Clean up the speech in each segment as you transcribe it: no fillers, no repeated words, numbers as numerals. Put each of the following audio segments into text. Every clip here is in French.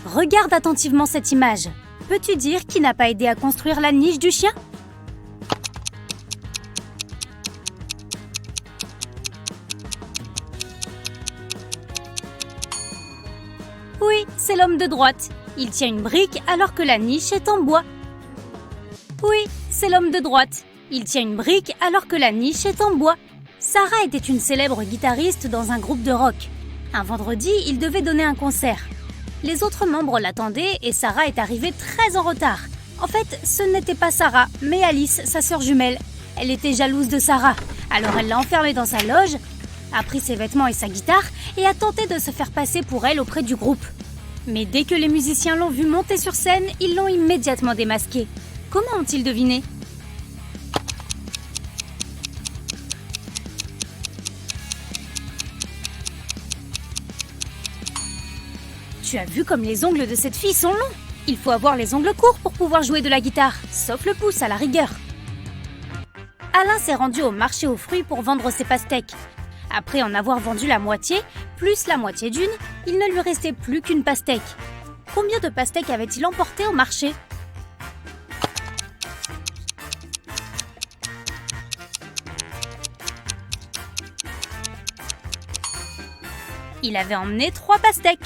Regarde attentivement cette image. Peux-tu dire qui n'a pas aidé à construire la niche du chien? Oui, c'est l'homme de droite. Il tient une brique alors que la niche est en bois. Oui, c'est l'homme de droite. Il tient une brique alors que la niche est en bois. Sarah était une célèbre guitariste dans un groupe de rock. Un vendredi, il devait donner un concert. Les autres membres l'attendaient et Sarah est arrivée très en retard. En fait, ce n'était pas Sarah, mais Alice, sa sœur jumelle. Elle était jalouse de Sarah, alors elle l'a enfermée dans sa loge, a pris ses vêtements et sa guitare et a tenté de se faire passer pour elle auprès du groupe. Mais dès que les musiciens l'ont vue monter sur scène, ils l'ont immédiatement démasquée. Comment ont-ils deviné? Tu as vu comme les ongles de cette fille sont longs? Il faut avoir les ongles courts pour pouvoir jouer de la guitare, sauf le pouce à la rigueur. Alain s'est rendu au marché aux fruits pour vendre ses pastèques. Après en avoir vendu la moitié, plus la moitié d'une, il ne lui restait plus qu'une pastèque. Combien de pastèques avait-il emporté au marché? Il avait emmené 3 pastèques.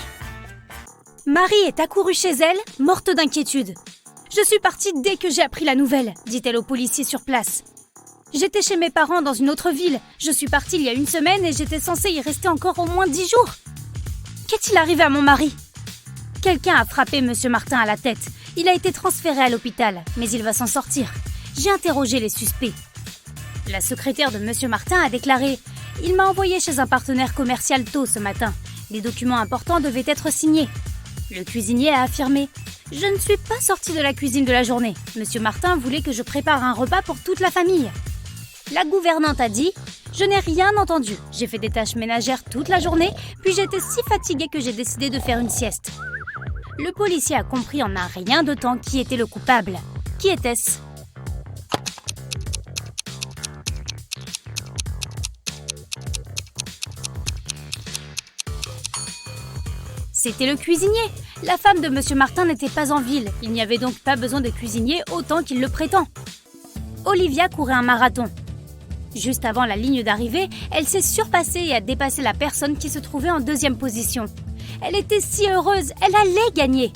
Marie est accourue chez elle, morte d'inquiétude. « Je suis partie dès que j'ai appris la nouvelle », dit-elle au policier sur place. « J'étais chez mes parents dans une autre ville. Je suis partie il y a 1 semaine et j'étais censée y rester encore au moins 10 jours. Qu'est-il arrivé à mon mari ?» Quelqu'un a frappé M. Martin à la tête. Il a été transféré à l'hôpital, mais il va s'en sortir. J'ai interrogé les suspects. La secrétaire de M. Martin a déclaré « Il m'a envoyé chez un partenaire commercial tôt ce matin. Les documents importants devaient être signés. » Le cuisinier a affirmé « Je ne suis pas sortie de la cuisine de la journée. Monsieur Martin voulait que je prépare un repas pour toute la famille. » La gouvernante a dit « Je n'ai rien entendu. J'ai fait des tâches ménagères toute la journée, puis j'étais si fatiguée que j'ai décidé de faire une sieste. » Le policier a compris en un rien de temps qui était le coupable. Qui était-ce? C'était le cuisinier. La femme de M. Martin n'était pas en ville. Il n'y avait donc pas besoin de cuisinier autant qu'il le prétend. Olivia courait un marathon. Juste avant la ligne d'arrivée, elle s'est surpassée et a dépassé la personne qui se trouvait en 2e position. Elle était si heureuse, elle allait gagner.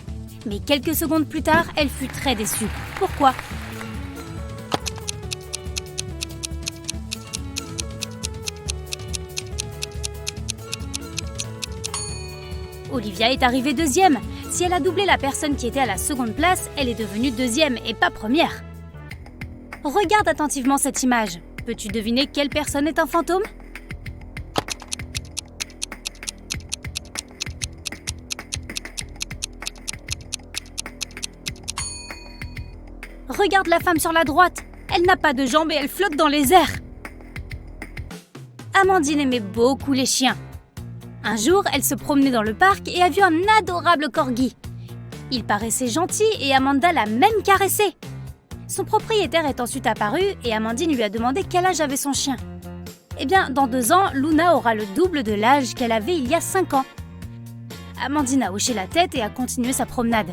Mais quelques secondes plus tard, elle fut très déçue. Pourquoi? Olivia est arrivée 2e. Si elle a doublé la personne qui était à la 2e place, elle est devenue 2e et pas 1re. Regarde attentivement cette image. Peux-tu deviner quelle personne est un fantôme? Regarde la femme sur la droite. Elle n'a pas de jambes et elle flotte dans les airs. Amandine aimait beaucoup les chiens. Un jour, elle se promenait dans le parc et a vu un adorable corgi. Il paraissait gentil et Amanda l'a même caressé. Son propriétaire est ensuite apparu et Amandine lui a demandé quel âge avait son chien. Eh bien, dans 2 ans, Luna aura le double de l'âge qu'elle avait il y a 5 ans. Amandine a hoché la tête et a continué sa promenade.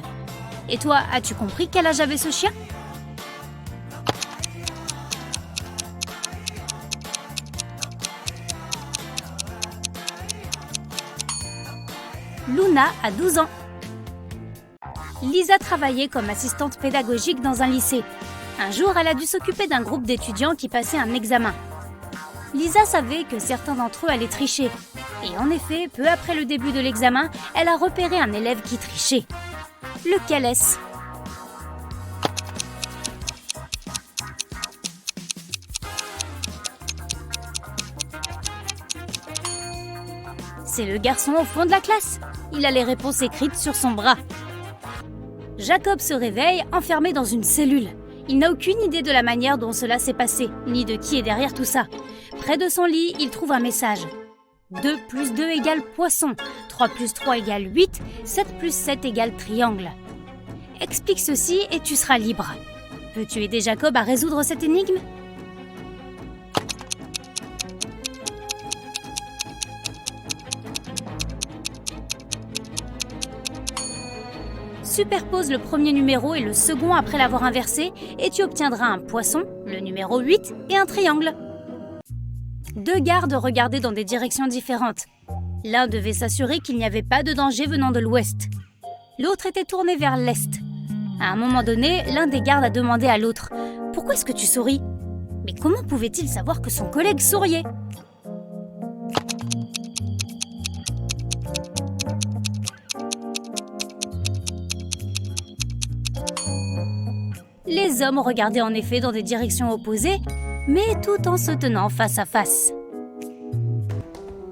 Et toi, as-tu compris quel âge avait ce chien? Luna a 12 ans. Lisa travaillait comme assistante pédagogique dans un lycée. Un jour, elle a dû s'occuper d'un groupe d'étudiants qui passaient un examen. Lisa savait que certains d'entre eux allaient tricher. Et en effet, peu après le début de l'examen, elle a repéré un élève qui trichait. Lequel est-ce? C'est le garçon au fond de la classe. Il a les réponses écrites sur son bras. Jacob se réveille, enfermé dans une cellule. Il n'a aucune idée de la manière dont cela s'est passé, ni de qui est derrière tout ça. Près de son lit, il trouve un message. 2 plus 2 égale poisson, 3 plus 3 égale 8, 7 plus 7 égale triangle. Explique ceci et tu seras libre. Peux-tu aider Jacob à résoudre cette énigme? Superpose le premier numéro et le second après l'avoir inversé et tu obtiendras un poisson, le numéro 8, et un triangle. 2 gardes regardaient dans des directions différentes. L'un devait s'assurer qu'il n'y avait pas de danger venant de l'ouest. L'autre était tourné vers l'est. À un moment donné, l'un des gardes a demandé à l'autre « Pourquoi est-ce que tu souris ?» Mais comment pouvait-il savoir que son collègue souriait ? Les hommes regardaient en effet dans des directions opposées, mais tout en se tenant face à face.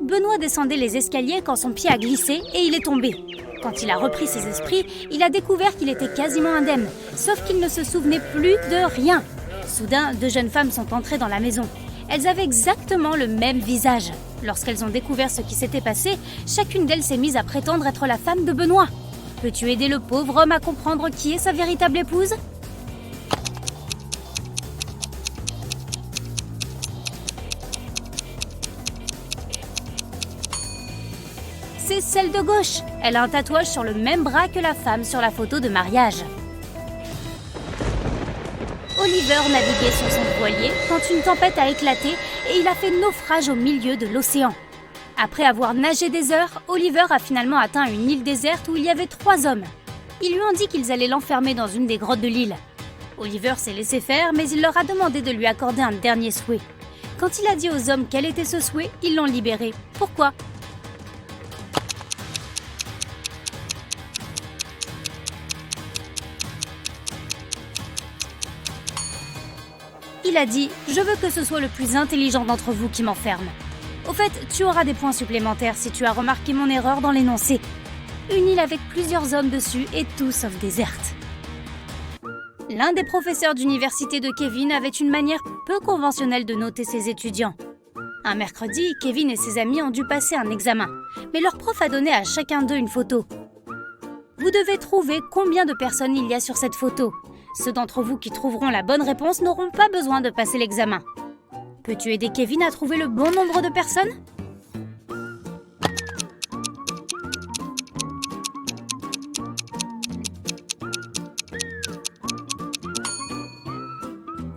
Benoît descendait les escaliers quand son pied a glissé et il est tombé. Quand il a repris ses esprits, il a découvert qu'il était quasiment indemne, sauf qu'il ne se souvenait plus de rien. Soudain, 2 jeunes femmes sont entrées dans la maison. Elles avaient exactement le même visage. Lorsqu'elles ont découvert ce qui s'était passé, chacune d'elles s'est mise à prétendre être la femme de Benoît. Peux-tu aider le pauvre homme à comprendre qui est sa véritable épouse ? C'est celle de gauche. Elle a un tatouage sur le même bras que la femme sur la photo de mariage. Oliver naviguait sur son voilier quand une tempête a éclaté et il a fait naufrage au milieu de l'océan. Après avoir nagé des heures, Oliver a finalement atteint une île déserte où il y avait 3 hommes. Ils lui ont dit qu'ils allaient l'enfermer dans une des grottes de l'île. Oliver s'est laissé faire, mais il leur a demandé de lui accorder un dernier souhait. Quand il a dit aux hommes quel était ce souhait, ils l'ont libéré. Pourquoi ? Il a dit « Je veux que ce soit le plus intelligent d'entre vous qui m'enferme. Au fait, tu auras des points supplémentaires si tu as remarqué mon erreur dans l'énoncé. Une île avec plusieurs hommes dessus et tout sauf déserte. » L'un des professeurs d'université de Kevin avait une manière peu conventionnelle de noter ses étudiants. Un mercredi, Kevin et ses amis ont dû passer un examen, mais leur prof a donné à chacun d'eux une photo. Vous devez trouver combien de personnes il y a sur cette photo. Ceux d'entre vous qui trouveront la bonne réponse n'auront pas besoin de passer l'examen. Peux-tu aider Kevin à trouver le bon nombre de personnes ?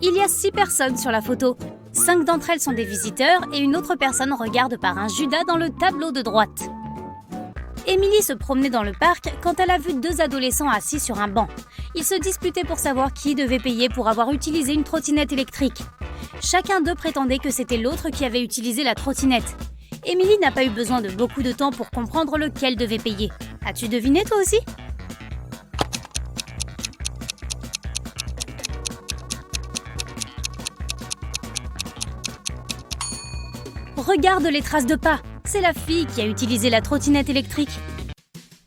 Il y a 6 personnes sur la photo. 5 d'entre elles sont des visiteurs et une autre personne regarde par un Judas dans le tableau de droite. Émilie se promenait dans le parc quand elle a vu 2 adolescents assis sur un banc. Ils se disputaient pour savoir qui devait payer pour avoir utilisé une trottinette électrique. Chacun d'eux prétendait que c'était l'autre qui avait utilisé la trottinette. Émilie n'a pas eu besoin de beaucoup de temps pour comprendre lequel devait payer. As-tu deviné toi aussi ? Regarde les traces de pas. C'est la fille qui a utilisé la trottinette électrique.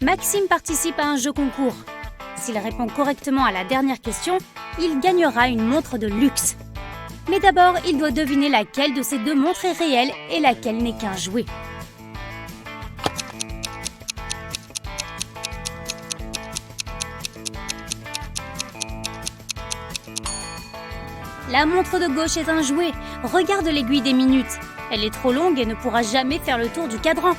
Maxime participe à un jeu concours. S'il répond correctement à la dernière question, il gagnera une montre de luxe. Mais d'abord, il doit deviner laquelle de ces 2 montres est réelle et laquelle n'est qu'un jouet. La montre de gauche est un jouet. Regarde l'aiguille des minutes. Elle est trop longue et ne pourra jamais faire le tour du cadran.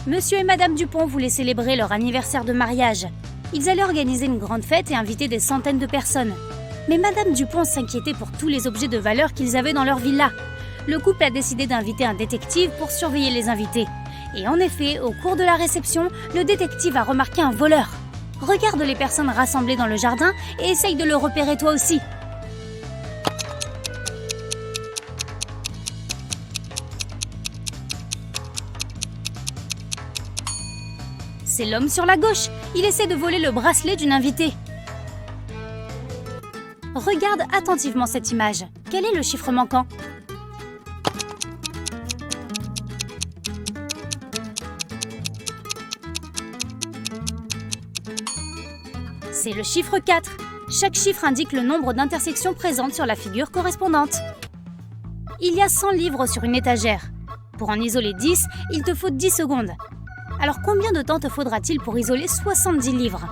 Monsieur et Madame Dupont voulaient célébrer leur anniversaire de mariage. Ils allaient organiser une grande fête et inviter des centaines de personnes. Mais Madame Dupont s'inquiétait pour tous les objets de valeur qu'ils avaient dans leur villa. Le couple a décidé d'inviter un détective pour surveiller les invités. Et en effet, au cours de la réception, le détective a remarqué un voleur. Regarde les personnes rassemblées dans le jardin et essaye de le repérer toi aussi. C'est l'homme sur la gauche. Il essaie de voler le bracelet d'une invitée. Regarde attentivement cette image. Quel est le chiffre manquant ? C'est le chiffre 4. Chaque chiffre indique le nombre d'intersections présentes sur la figure correspondante. Il y a 100 livres sur une étagère. Pour en isoler 10, il te faut 10 secondes. Alors combien de temps te faudra-t-il pour isoler 70 livres ?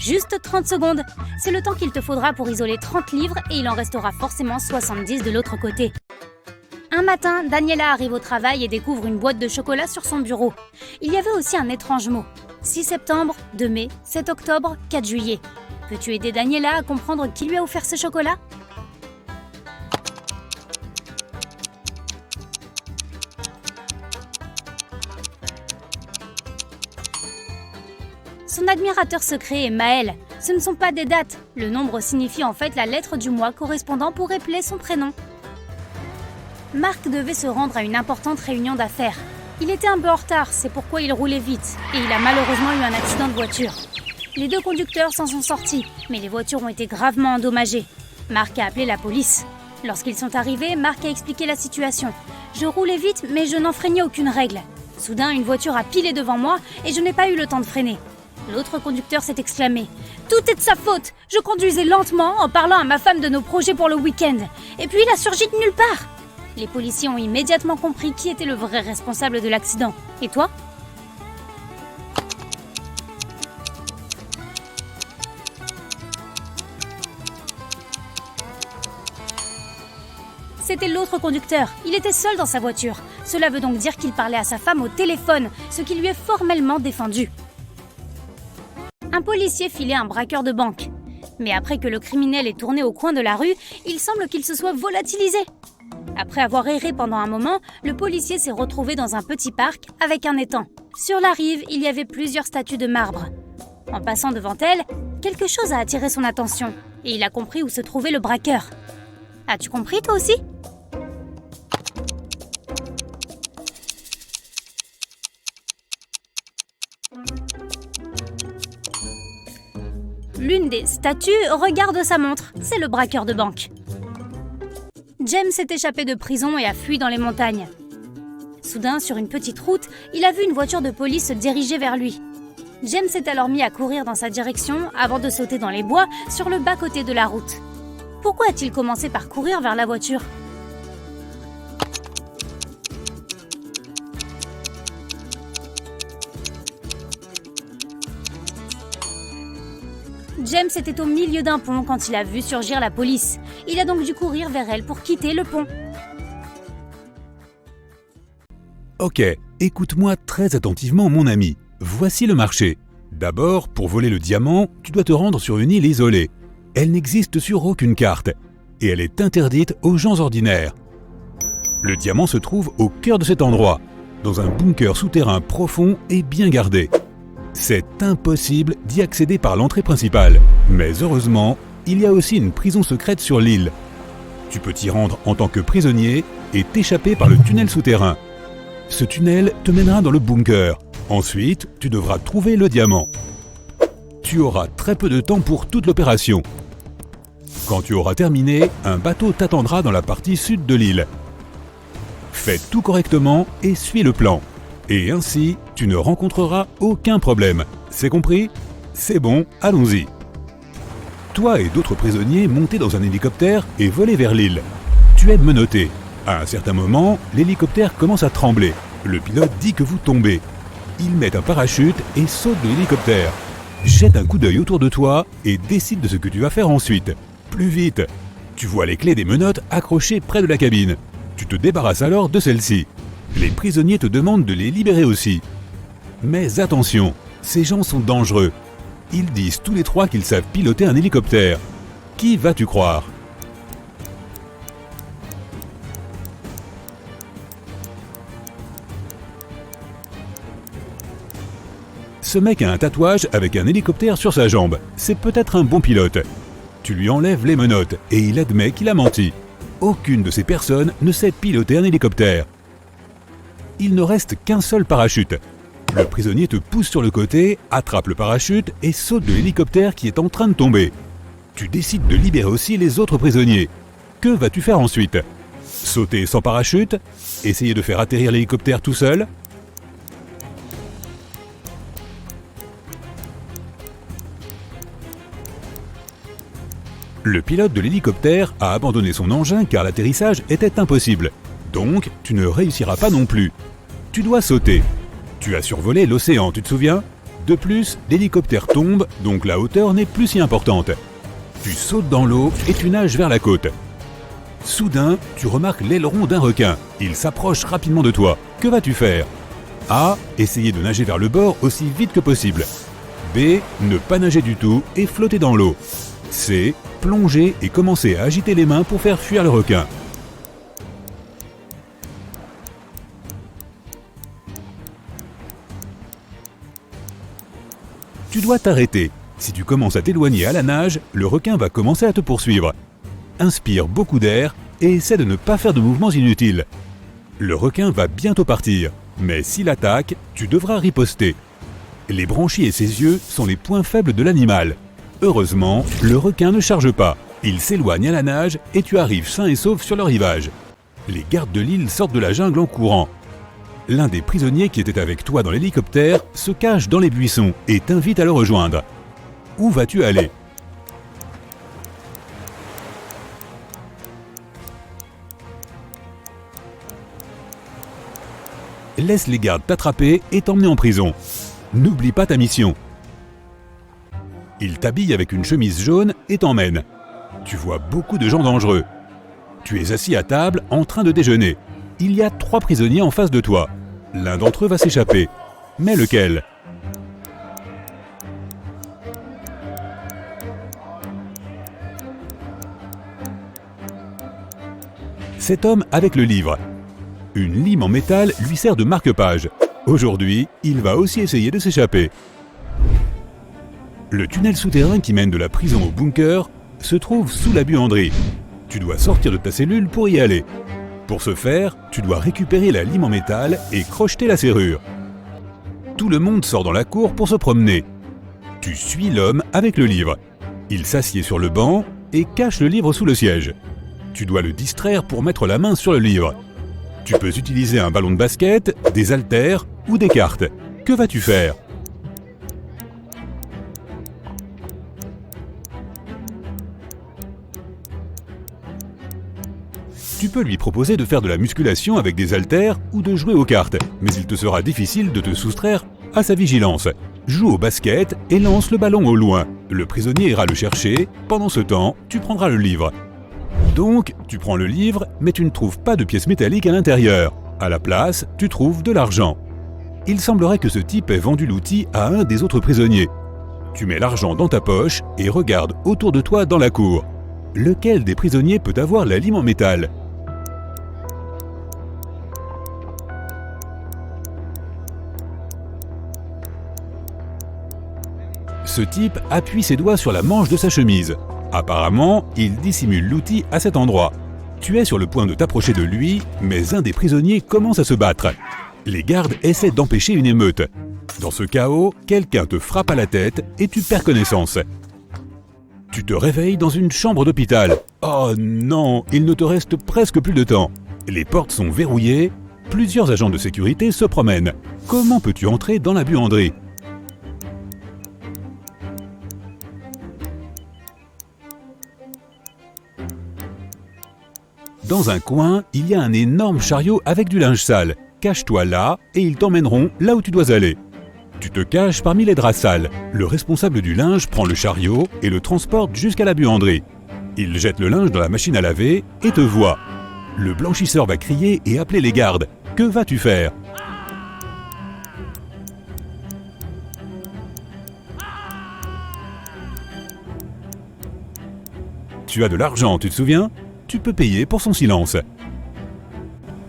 Juste 30 secondes. C'est le temps qu'il te faudra pour isoler 30 livres et il en restera forcément 70 de l'autre côté. Un matin, Daniela arrive au travail et découvre une boîte de chocolat sur son bureau. Il y avait aussi un étrange mot. 6 septembre, 2 mai, 7 octobre, 4 juillet. Peux-tu aider Daniela à comprendre qui lui a offert ce chocolat ? Son admirateur secret est Maël. Ce ne sont pas des dates. Le nombre signifie en fait la lettre du mois correspondant pour épeler son prénom. Marc devait se rendre à une importante réunion d'affaires. Il était un peu en retard, c'est pourquoi il roulait vite. Et il a malheureusement eu un accident de voiture. Les 2 conducteurs s'en sont sortis, mais les voitures ont été gravement endommagées. Marc a appelé la police. Lorsqu'ils sont arrivés, Marc a expliqué la situation. Je roulais vite, mais je n'enfreignais aucune règle. Soudain, une voiture a pilé devant moi et je n'ai pas eu le temps de freiner. L'autre conducteur s'est exclamé « Tout est de sa faute! Je conduisais lentement en parlant à ma femme de nos projets pour le week-end. Et puis il a surgi de nulle part !» Les policiers ont immédiatement compris qui était le vrai responsable de l'accident. Et toi ? C'était l'autre conducteur. Il était seul dans sa voiture. Cela veut donc dire qu'il parlait à sa femme au téléphone, ce qui lui est formellement défendu. Un policier filait un braqueur de banque. Mais après que le criminel est tourné au coin de la rue, il semble qu'il se soit volatilisé. Après avoir erré pendant un moment, le policier s'est retrouvé dans un petit parc avec un étang. Sur la rive, il y avait plusieurs statues de marbre. En passant devant elles, quelque chose a attiré son attention et il a compris où se trouvait le braqueur. As-tu compris toi aussi ? L'une des statues regarde sa montre, c'est le braqueur de banque. James s'est échappé de prison et a fui dans les montagnes. Soudain, sur une petite route, il a vu une voiture de police se diriger vers lui. James s'est alors mis à courir dans sa direction avant de sauter dans les bois sur le bas-côté de la route. Pourquoi a-t-il commencé par courir vers la voiture ? James était au milieu d'un pont quand il a vu surgir la police. Il a donc dû courir vers elle pour quitter le pont. Ok, écoute-moi très attentivement mon ami. Voici le marché. D'abord, pour voler le diamant, tu dois te rendre sur une île isolée. Elle n'existe sur aucune carte et elle est interdite aux gens ordinaires. Le diamant se trouve au cœur de cet endroit, dans un bunker souterrain profond et bien gardé. C'est impossible d'y accéder par l'entrée principale. Mais heureusement, il y a aussi une prison secrète sur l'île. Tu peux t'y rendre en tant que prisonnier et t'échapper par le tunnel souterrain. Ce tunnel te mènera dans le bunker. Ensuite, tu devras trouver le diamant. Tu auras très peu de temps pour toute l'opération. Quand tu auras terminé, un bateau t'attendra dans la partie sud de l'île. Fais tout correctement et suis le plan. Et ainsi, tu ne rencontreras aucun problème. C'est compris ? C'est bon, allons-y. Toi et d'autres prisonniers montez dans un hélicoptère et volez vers l'île. Tu es menotté. À un certain moment, l'hélicoptère commence à trembler. Le pilote dit que vous tombez. Il met un parachute et saute de l'hélicoptère. Jette un coup d'œil autour de toi et décide de ce que tu vas faire ensuite. Plus vite. Tu vois les clés des menottes accrochées près de la cabine. Tu te débarrasses alors de celles-ci. Les prisonniers te demandent de les libérer aussi. Mais attention, ces gens sont dangereux. Ils disent tous les 3 qu'ils savent piloter un hélicoptère. Qui vas-tu croire ? Ce mec a un tatouage avec un hélicoptère sur sa jambe. C'est peut-être un bon pilote. Tu lui enlèves les menottes et il admet qu'il a menti. Aucune de ces personnes ne sait piloter un hélicoptère. Il ne reste qu'un seul parachute. Le prisonnier te pousse sur le côté, attrape le parachute et saute de l'hélicoptère qui est en train de tomber. Tu décides de libérer aussi les autres prisonniers. Que vas-tu faire ensuite ? Sauter sans parachute ? Essayer de faire atterrir l'hélicoptère tout seul ? Le pilote de l'hélicoptère a abandonné son engin car l'atterrissage était impossible. Donc, tu ne réussiras pas non plus. Tu dois sauter. Tu as survolé l'océan, tu te souviens ? De plus, l'hélicoptère tombe, donc la hauteur n'est plus si importante. Tu sautes dans l'eau et tu nages vers la côte. Soudain, tu remarques l'aileron d'un requin. Il s'approche rapidement de toi. Que vas-tu faire? A. Essayer de nager vers le bord aussi vite que possible. B. Ne pas nager du tout et flotter dans l'eau. C. Plonger et commencer à agiter les mains pour faire fuir le requin. Tu dois t'arrêter. Si tu commences à t'éloigner à la nage, le requin va commencer à te poursuivre. Inspire beaucoup d'air et essaie de ne pas faire de mouvements inutiles. Le requin va bientôt partir, mais s'il attaque, tu devras riposter. Les branchies et ses yeux sont les points faibles de l'animal. Heureusement, le requin ne charge pas. Il s'éloigne à la nage et tu arrives sain et sauf sur le rivage. Les gardes de l'île sortent de la jungle en courant. L'un des prisonniers qui était avec toi dans l'hélicoptère se cache dans les buissons et t'invite à le rejoindre. Où vas-tu aller? Laisse les gardes t'attraper et t'emmener en prison. N'oublie pas ta mission. Ils t'habillent avec une chemise jaune et t'emmènent. Tu vois beaucoup de gens dangereux. Tu es assis à table en train de déjeuner. Il y a 3 prisonniers en face de toi. L'un d'entre eux va s'échapper. Mais lequel? Cet homme avec le livre. Une lime en métal lui sert de marque-page. Aujourd'hui, il va aussi essayer de s'échapper. Le tunnel souterrain qui mène de la prison au bunker se trouve sous la buanderie. Tu dois sortir de ta cellule pour y aller. Pour ce faire, tu dois récupérer la lime en métal et crocheter la serrure. Tout le monde sort dans la cour pour se promener. Tu suis l'homme avec le livre. Il s'assied sur le banc et cache le livre sous le siège. Tu dois le distraire pour mettre la main sur le livre. Tu peux utiliser un ballon de basket, des haltères ou des cartes. Que vas-tu faire? Tu peux lui proposer de faire de la musculation avec des haltères ou de jouer aux cartes, mais il te sera difficile de te soustraire à sa vigilance. Joue au basket et lance le ballon au loin. Le prisonnier ira le chercher. Pendant ce temps, tu prendras le livre. Donc, tu prends le livre, mais tu ne trouves pas de pièces métalliques à l'intérieur. À la place, tu trouves de l'argent. Il semblerait que ce type ait vendu l'outil à un des autres prisonniers. Tu mets l'argent dans ta poche et regardes autour de toi dans la cour. Lequel des prisonniers peut avoir la lime en métal? Ce type appuie ses doigts sur la manche de sa chemise. Apparemment, il dissimule l'outil à cet endroit. Tu es sur le point de t'approcher de lui, mais un des prisonniers commence à se battre. Les gardes essaient d'empêcher une émeute. Dans ce chaos, quelqu'un te frappe à la tête et tu perds connaissance. Tu te réveilles dans une chambre d'hôpital. Oh non, il ne te reste presque plus de temps. Les portes sont verrouillées, plusieurs agents de sécurité se promènent. Comment peux-tu entrer dans la buanderie? Dans un coin, il y a un énorme chariot avec du linge sale. Cache-toi là et ils t'emmèneront là où tu dois aller. Tu te caches parmi les draps sales. Le responsable du linge prend le chariot et le transporte jusqu'à la buanderie. Il jette le linge dans la machine à laver et te voit. Le blanchisseur va crier et appeler les gardes. Que vas-tu faire? Tu as de l'argent, tu te souviens? Tu peux payer pour son silence.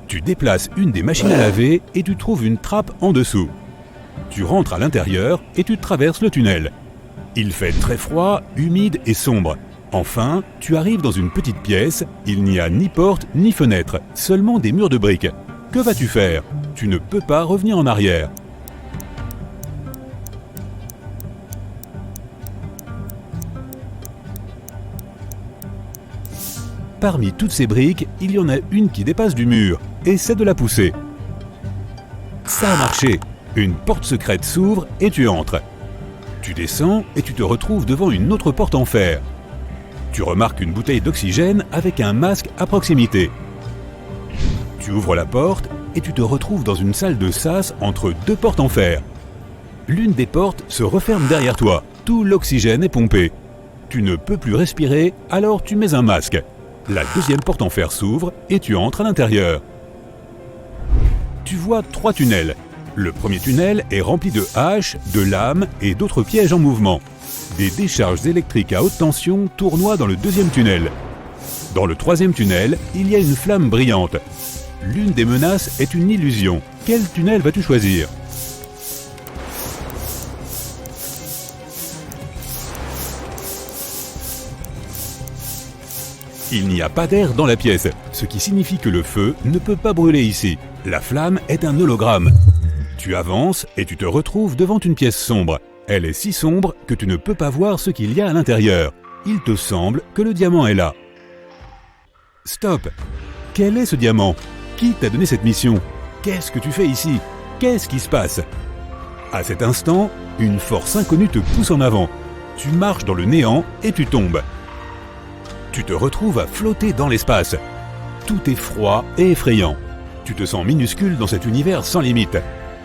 Tu déplaces une des machines à laver et tu trouves une trappe en dessous. Tu rentres à l'intérieur et tu traverses le tunnel. Il fait très froid, humide et sombre. Enfin, tu arrives dans une petite pièce, il n'y a ni porte ni fenêtre, seulement des murs de briques. Que vas-tu faire? Tu ne peux pas revenir en arrière. Parmi toutes ces briques, il y en a une qui dépasse du mur. Essaie de la pousser. Ça a marché. Une porte secrète s'ouvre et tu entres. Tu descends et tu te retrouves devant une autre porte en fer. Tu remarques une bouteille d'oxygène avec un masque à proximité. Tu ouvres la porte et tu te retrouves dans une salle de sas entre 2 portes en fer. L'une des portes se referme derrière toi. Tout l'oxygène est pompé. Tu ne peux plus respirer, alors tu mets un masque. La deuxième porte en fer s'ouvre et tu entres à l'intérieur. Tu vois 3 tunnels. Le premier tunnel est rempli de haches, de lames et d'autres pièges en mouvement. Des décharges électriques à haute tension tournoient dans le deuxième tunnel. Dans le troisième tunnel, il y a une flamme brillante. L'une des menaces est une illusion. Quel tunnel vas-tu choisir ? Il n'y a pas d'air dans la pièce, ce qui signifie que le feu ne peut pas brûler ici. La flamme est un hologramme. Tu avances et tu te retrouves devant une pièce sombre. Elle est si sombre que tu ne peux pas voir ce qu'il y a à l'intérieur. Il te semble que le diamant est là. Stop! Quel est ce diamant? Qui t'a donné cette mission? Qu'est-ce que tu fais ici? Qu'est-ce qui se passe? À cet instant, une force inconnue te pousse en avant. Tu marches dans le néant et tu tombes. Tu te retrouves à flotter dans l'espace. Tout est froid et effrayant. Tu te sens minuscule dans cet univers sans limite.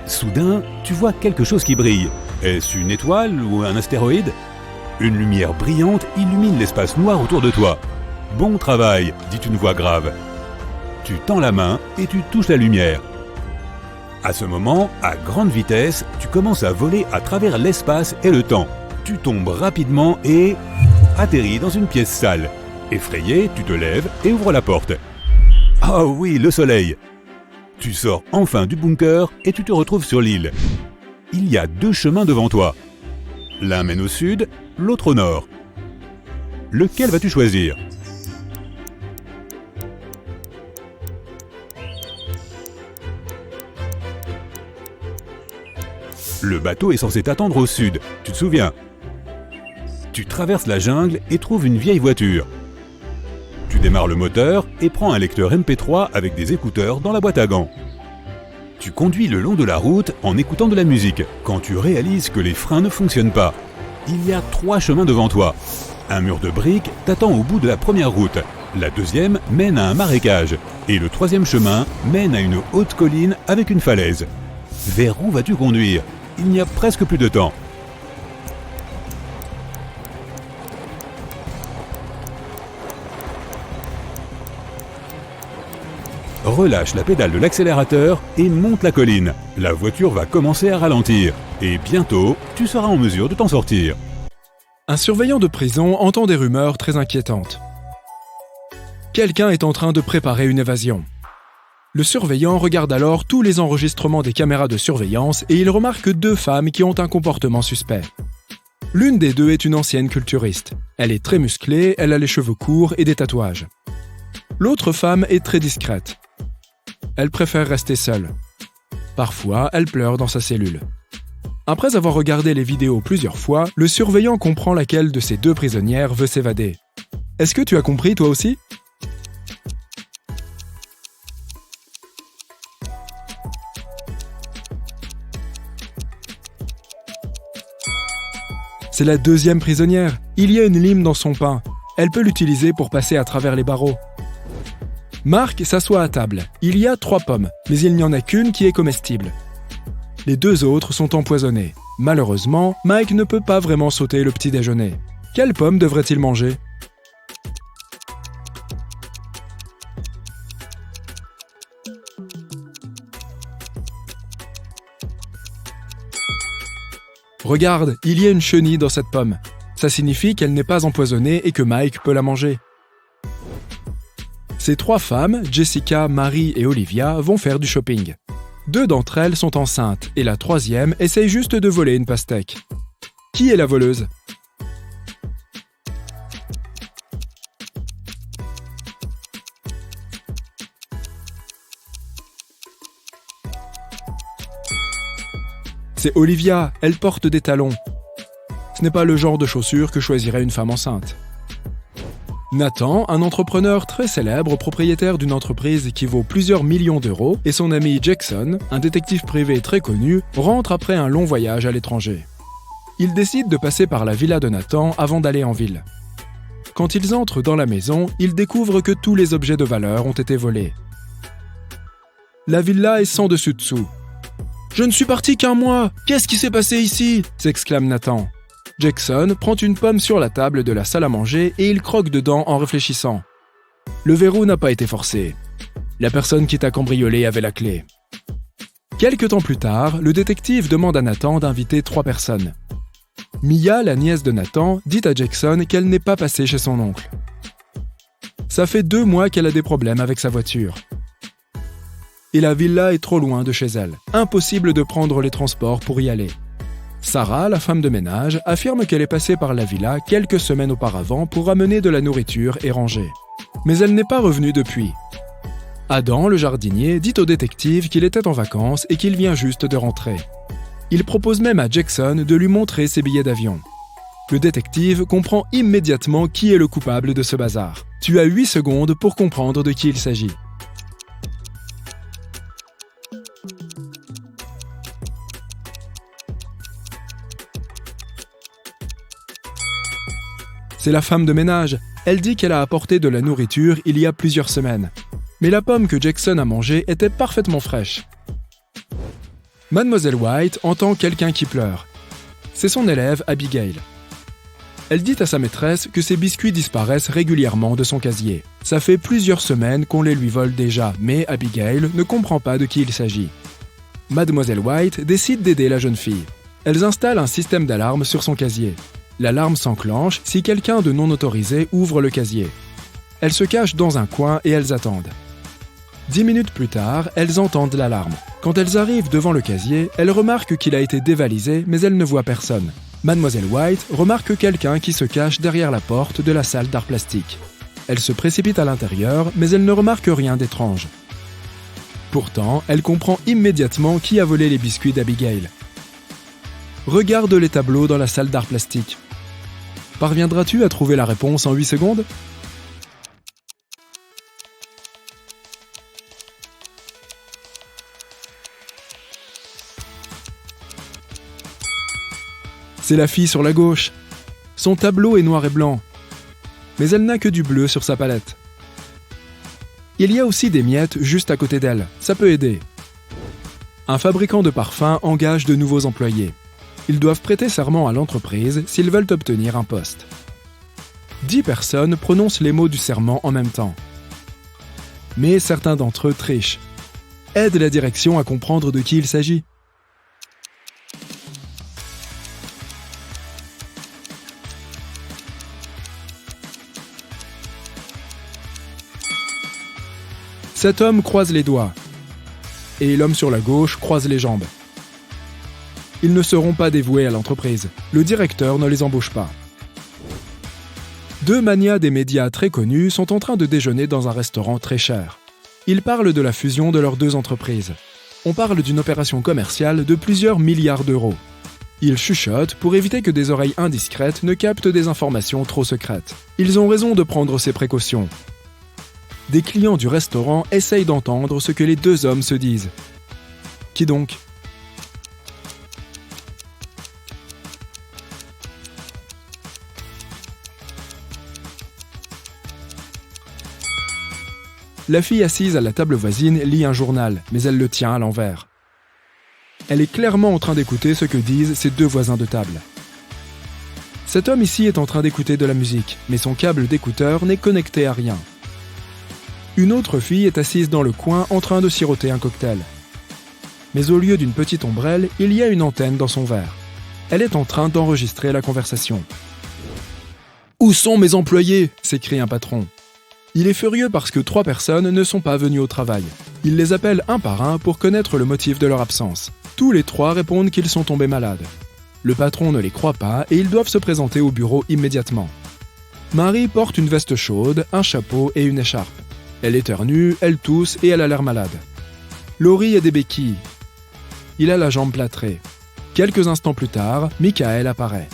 Soudain, tu vois quelque chose qui brille. Est-ce une étoile ou un astéroïde? Une lumière brillante illumine l'espace noir autour de toi. « Bon travail », dit une voix grave. Tu tends la main et tu touches la lumière. À ce moment, à grande vitesse, tu commences à voler à travers l'espace et le temps. Tu tombes rapidement et atterris dans une pièce sale. Effrayé, tu te lèves et ouvres la porte. Ah oui, le soleil! Tu sors enfin du bunker et tu te retrouves sur l'île. Il y a 2 chemins devant toi. L'un mène au sud, l'autre au nord. Lequel vas-tu choisir? Le bateau est censé t'attendre au sud, tu te souviens? Tu traverses la jungle et trouves une vieille voiture. Tu démarres le moteur et prends un lecteur MP3 avec des écouteurs dans la boîte à gants. Tu conduis le long de la route en écoutant de la musique, quand tu réalises que les freins ne fonctionnent pas. Il y a 3 chemins devant toi. Un mur de briques t'attend au bout de la première route. La deuxième mène à un marécage. Et le 3e chemin mène à une haute colline avec une falaise. Vers où vas-tu conduire? Il n'y a presque plus de temps. Relâche la pédale de l'accélérateur et monte la colline. La voiture va commencer à ralentir. Et bientôt, tu seras en mesure de t'en sortir. Un surveillant de prison entend des rumeurs très inquiétantes. Quelqu'un est en train de préparer une évasion. Le surveillant regarde alors tous les enregistrements des caméras de surveillance et il remarque 2 femmes qui ont un comportement suspect. L'une des 2 est une ancienne culturiste. Elle est très musclée, elle a les cheveux courts et des tatouages. L'autre femme est très discrète. Elle préfère rester seule. Parfois, elle pleure dans sa cellule. Après avoir regardé les vidéos plusieurs fois, le surveillant comprend laquelle de ces 2 prisonnières veut s'évader. Est-ce que tu as compris toi aussi? C'est la 2e prisonnière. Il y a une lime dans son pain. Elle peut l'utiliser pour passer à travers les barreaux. Mark s'assoit à table. Il y a 3 pommes, mais il n'y en a qu'une qui est comestible. Les 2 autres sont empoisonnées. Malheureusement, Mike ne peut pas vraiment sauter le petit déjeuner. Quelle pomme devrait-il manger? Regarde, il y a une chenille dans cette pomme. Ça signifie qu'elle n'est pas empoisonnée et que Mike peut la manger. Ces 3 femmes, Jessica, Marie et Olivia, vont faire du shopping. 2 d'entre elles sont enceintes et la 3e essaye juste de voler une pastèque. Qui est la voleuse? C'est Olivia, elle porte des talons. Ce n'est pas le genre de chaussures que choisirait une femme enceinte. Nathan, un entrepreneur très célèbre, propriétaire d'une entreprise qui vaut plusieurs millions d'euros, et son ami Jackson, un détective privé très connu, rentrent après un long voyage à l'étranger. Ils décident de passer par la villa de Nathan avant d'aller en ville. Quand ils entrent dans la maison, ils découvrent que tous les objets de valeur ont été volés. La villa est sans dessus-dessous. « Je ne suis parti qu'un mois! Qu'est-ce qui s'est passé ici ?» s'exclame Nathan. Jackson prend une pomme sur la table de la salle à manger et il croque dedans en réfléchissant. Le verrou n'a pas été forcé. La personne qui t'a cambriolé avait la clé. Quelque temps plus tard, le détective demande à Nathan d'inviter 3 personnes. Mia, la nièce de Nathan, dit à Jackson qu'elle n'est pas passée chez son oncle. Ça fait 2 mois qu'elle a des problèmes avec sa voiture. Et la villa est trop loin de chez elle. Impossible de prendre les transports pour y aller. Sarah, la femme de ménage, affirme qu'elle est passée par la villa quelques semaines auparavant pour amener de la nourriture et ranger. Mais elle n'est pas revenue depuis. Adam, le jardinier, dit au détective qu'il était en vacances et qu'il vient juste de rentrer. Il propose même à Jackson de lui montrer ses billets d'avion. Le détective comprend immédiatement qui est le coupable de ce bazar. Tu as 8 secondes pour comprendre de qui il s'agit. C'est la femme de ménage. Elle dit qu'elle a apporté de la nourriture il y a plusieurs semaines. Mais la pomme que Jackson a mangée était parfaitement fraîche. Mademoiselle White entend quelqu'un qui pleure. C'est son élève Abigail. Elle dit à sa maîtresse que ses biscuits disparaissent régulièrement de son casier. Ça fait plusieurs semaines qu'on les lui vole déjà, mais Abigail ne comprend pas de qui il s'agit. Mademoiselle White décide d'aider la jeune fille. Elles installent un système d'alarme sur son casier. L'alarme s'enclenche si quelqu'un de non autorisé ouvre le casier. Elles se cachent dans un coin et elles attendent. 10 minutes plus tard, elles entendent l'alarme. Quand elles arrivent devant le casier, elles remarquent qu'il a été dévalisé, mais elles ne voient personne. Mademoiselle White remarque quelqu'un qui se cache derrière la porte de la salle d'art plastique. Elle se précipite à l'intérieur, mais elle ne remarque rien d'étrange. Pourtant, elle comprend immédiatement qui a volé les biscuits d'Abigail. Regarde les tableaux dans la salle d'art plastique. Parviendras-tu à trouver la réponse en 8 secondes ? C'est la fille sur la gauche. Son tableau est noir et blanc. Mais elle n'a que du bleu sur sa palette. Il y a aussi des miettes juste à côté d'elle. Ça peut aider. Un fabricant de parfums engage de nouveaux employés. Ils doivent prêter serment à l'entreprise s'ils veulent obtenir un poste. 10 personnes prononcent les mots du serment en même temps. Mais certains d'entre eux trichent. Aide la direction à comprendre de qui il s'agit. Cet homme croise les doigts. Et l'homme sur la gauche croise les jambes. Ils ne seront pas dévoués à l'entreprise. Le directeur ne les embauche pas. 2 manias des médias très connus sont en train de déjeuner dans un restaurant très cher. Ils parlent de la fusion de leurs 2 entreprises. On parle d'une opération commerciale de plusieurs milliards d'euros. Ils chuchotent pour éviter que des oreilles indiscrètes ne captent des informations trop secrètes. Ils ont raison de prendre ces précautions. Des clients du restaurant essayent d'entendre ce que les 2 hommes se disent. Qui donc ? La fille assise à la table voisine lit un journal, mais elle le tient à l'envers. Elle est clairement en train d'écouter ce que disent ses 2 voisins de table. Cet homme ici est en train d'écouter de la musique, mais son câble d'écouteur n'est connecté à rien. Une autre fille est assise dans le coin en train de siroter un cocktail. Mais au lieu d'une petite ombrelle, il y a une antenne dans son verre. Elle est en train d'enregistrer la conversation. « Où sont mes employés ?» s'écrie un patron. Il est furieux parce que 3 personnes ne sont pas venues au travail. Il les appelle un par un pour connaître le motif de leur absence. Tous les 3 répondent qu'ils sont tombés malades. Le patron ne les croit pas et ils doivent se présenter au bureau immédiatement. Marie porte une veste chaude, un chapeau et une écharpe. Elle éternue, elle tousse et elle a l'air malade. Laurie a des béquilles. Il a la jambe plâtrée. Quelques instants plus tard, Michael apparaît.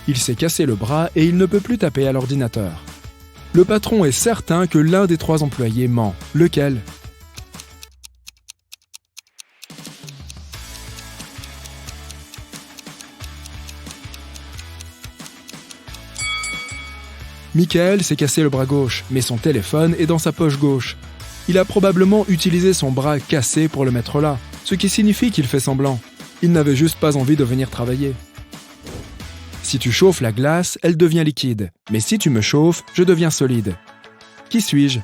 Il s'est cassé le bras et il ne peut plus taper à l'ordinateur. Le patron est certain que l'un des 3 employés ment. Lequel ? Michael s'est cassé le bras gauche, mais son téléphone est dans sa poche gauche. Il a probablement utilisé son bras cassé pour le mettre là, ce qui signifie qu'il fait semblant. Il n'avait juste pas envie de venir travailler. Si tu chauffes la glace, elle devient liquide. Mais si tu me chauffes, je deviens solide. Qui suis-je ?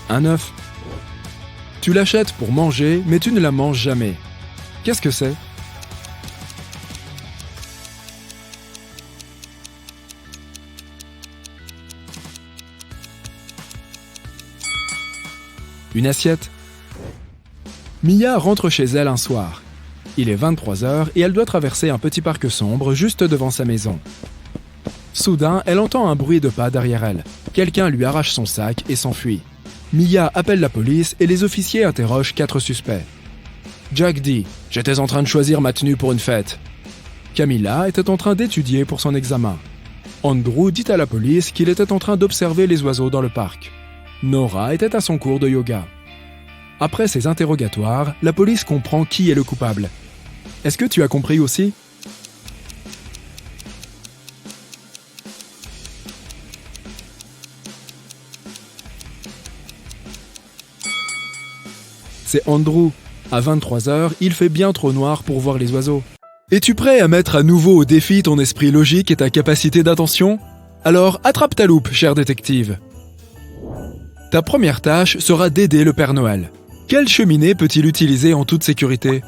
Un œuf. Tu l'achètes pour manger, mais tu ne la manges jamais. Qu'est-ce que c'est ? Une assiette. Mia rentre chez elle un soir. Il est 23h et elle doit traverser un petit parc sombre juste devant sa maison. Soudain, elle entend un bruit de pas derrière elle. Quelqu'un lui arrache son sac et s'enfuit. Mia appelle la police et les officiers interrogent 4 suspects. Jack dit « J'étais en train de choisir ma tenue pour une fête ». Camilla était en train d'étudier pour son examen. Andrew dit à la police qu'il était en train d'observer les oiseaux dans le parc. Nora était à son cours de yoga. Après ces interrogatoires, la police comprend qui est le coupable. Est-ce que tu as compris aussi ? C'est Andrew. À 23h, il fait bien trop noir pour voir les oiseaux. Es-tu prêt à mettre à nouveau au défi ton esprit logique et ta capacité d'attention ? Alors attrape ta loupe, cher détective. Ta première tâche sera d'aider le Père Noël. Quelle cheminée peut-il utiliser en toute sécurité ?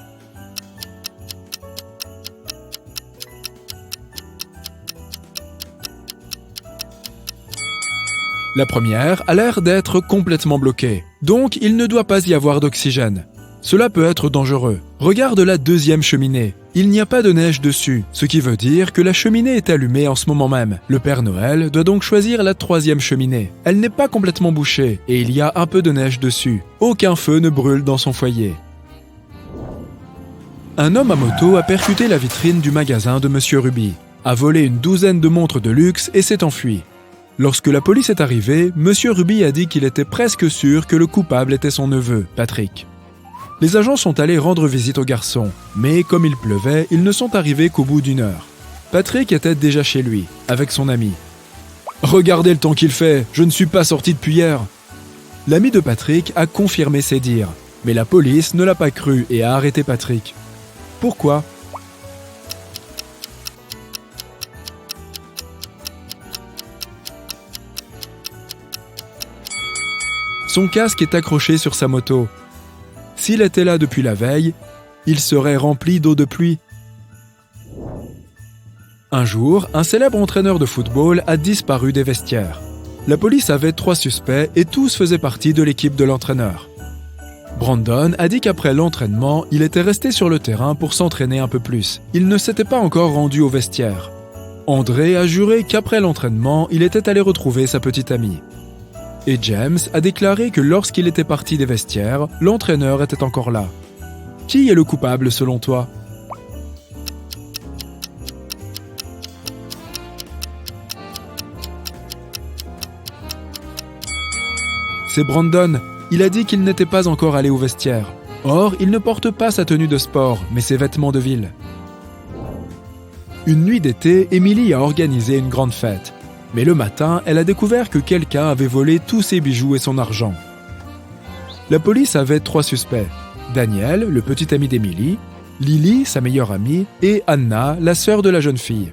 La première a l'air d'être complètement bloquée, donc il ne doit pas y avoir d'oxygène. Cela peut être dangereux. Regarde la deuxième cheminée. Il n'y a pas de neige dessus, ce qui veut dire que la cheminée est allumée en ce moment même. Le Père Noël doit donc choisir la troisième cheminée. Elle n'est pas complètement bouchée et il y a un peu de neige dessus. Aucun feu ne brûle dans son foyer. Un homme à moto a percuté la vitrine du magasin de Monsieur Ruby, a volé une douzaine de montres de luxe et s'est enfui. Lorsque la police est arrivée, Monsieur Ruby a dit qu'il était presque sûr que le coupable était son neveu, Patrick. Les agents sont allés rendre visite au garçon, mais comme il pleuvait, ils ne sont arrivés qu'au bout d'1 heure. Patrick était déjà chez lui, avec son ami. « Regardez le temps qu'il fait, je ne suis pas sorti depuis hier !» L'ami de Patrick a confirmé ses dires, mais la police ne l'a pas cru et a arrêté Patrick. Pourquoi ? Son casque est accroché sur sa moto. S'il était là depuis la veille, il serait rempli d'eau de pluie. Un jour, un célèbre entraîneur de football a disparu des vestiaires. La police avait 3 suspects et tous faisaient partie de l'équipe de l'entraîneur. Brandon a dit qu'après l'entraînement, il était resté sur le terrain pour s'entraîner un peu plus. Il ne s'était pas encore rendu au vestiaire. André a juré qu'après l'entraînement, il était allé retrouver sa petite amie. Et James a déclaré que lorsqu'il était parti des vestiaires, l'entraîneur était encore là. Qui est le coupable selon toi ? C'est Brandon. Il a dit qu'il n'était pas encore allé au vestiaire. Or, il ne porte pas sa tenue de sport, mais ses vêtements de ville. Une nuit d'été, Emily a organisé une grande fête. Mais le matin, elle a découvert que quelqu'un avait volé tous ses bijoux et son argent. La police avait 3 suspects. Daniel, le petit ami d'Emily, Lily, sa meilleure amie, et Anna, la sœur de la jeune fille.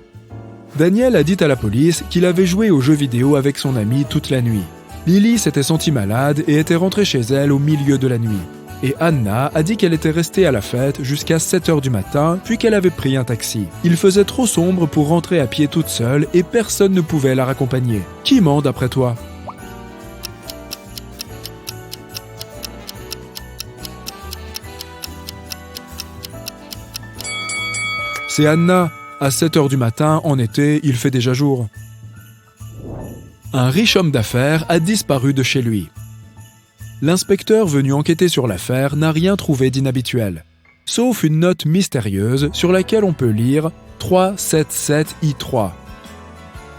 Daniel a dit à la police qu'il avait joué aux jeux vidéo avec son ami toute la nuit. Lily s'était sentie malade et était rentrée chez elle au milieu de la nuit. Et Anna a dit qu'elle était restée à la fête jusqu'à 7h du matin, puis qu'elle avait pris un taxi. Il faisait trop sombre pour rentrer à pied toute seule et personne ne pouvait la raccompagner. Qui ment d'après toi ? C'est Anna. À 7h du matin, en été, il fait déjà jour. Un riche homme d'affaires a disparu de chez lui. L'inspecteur venu enquêter sur l'affaire n'a rien trouvé d'inhabituel, sauf une note mystérieuse sur laquelle on peut lire 377I3.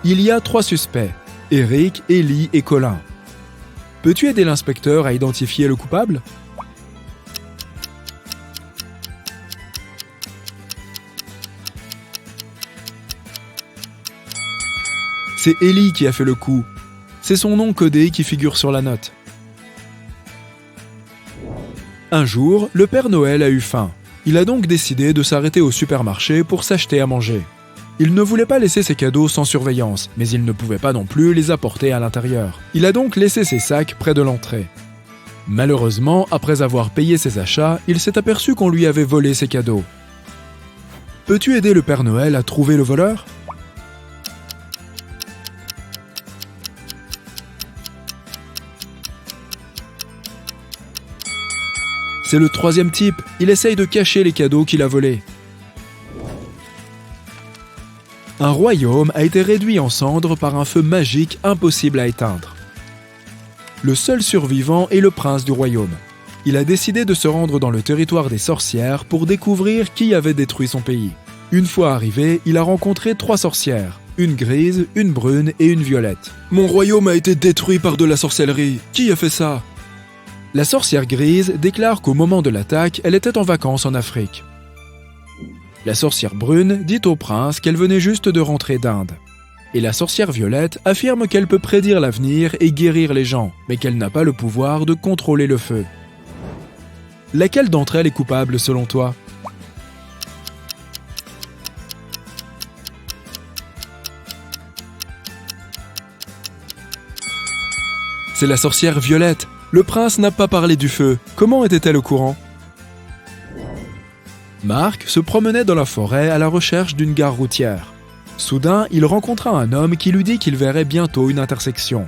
Il y a 3 suspects, Eric, Ellie et Colin. Peux-tu aider l'inspecteur à identifier le coupable ? C'est Ellie qui a fait le coup. C'est son nom codé qui figure sur la note. Un jour, le Père Noël a eu faim. Il a donc décidé de s'arrêter au supermarché pour s'acheter à manger. Il ne voulait pas laisser ses cadeaux sans surveillance, mais il ne pouvait pas non plus les apporter à l'intérieur. Il a donc laissé ses sacs près de l'entrée. Malheureusement, après avoir payé ses achats, il s'est aperçu qu'on lui avait volé ses cadeaux. Peux-tu aider le Père Noël à trouver le voleur ? C'est le troisième type, il essaye de cacher les cadeaux qu'il a volés. Un royaume a été réduit en cendres par un feu magique impossible à éteindre. Le seul survivant est le prince du royaume. Il a décidé de se rendre dans le territoire des sorcières pour découvrir qui avait détruit son pays. Une fois arrivé, il a rencontré 3 sorcières, une grise, une brune et une violette. « Mon royaume a été détruit par de la sorcellerie. Qui a fait ça ?» La sorcière grise déclare qu'au moment de l'attaque, elle était en vacances en Afrique. La sorcière brune dit au prince qu'elle venait juste de rentrer d'Inde. Et la sorcière violette affirme qu'elle peut prédire l'avenir et guérir les gens, mais qu'elle n'a pas le pouvoir de contrôler le feu. Laquelle d'entre elles est coupable selon toi ? C'est la sorcière violette. Le prince n'a pas parlé du feu. Comment était-elle au courant ? Marc se promenait dans la forêt à la recherche d'une gare routière. Soudain, il rencontra un homme qui lui dit qu'il verrait bientôt une intersection.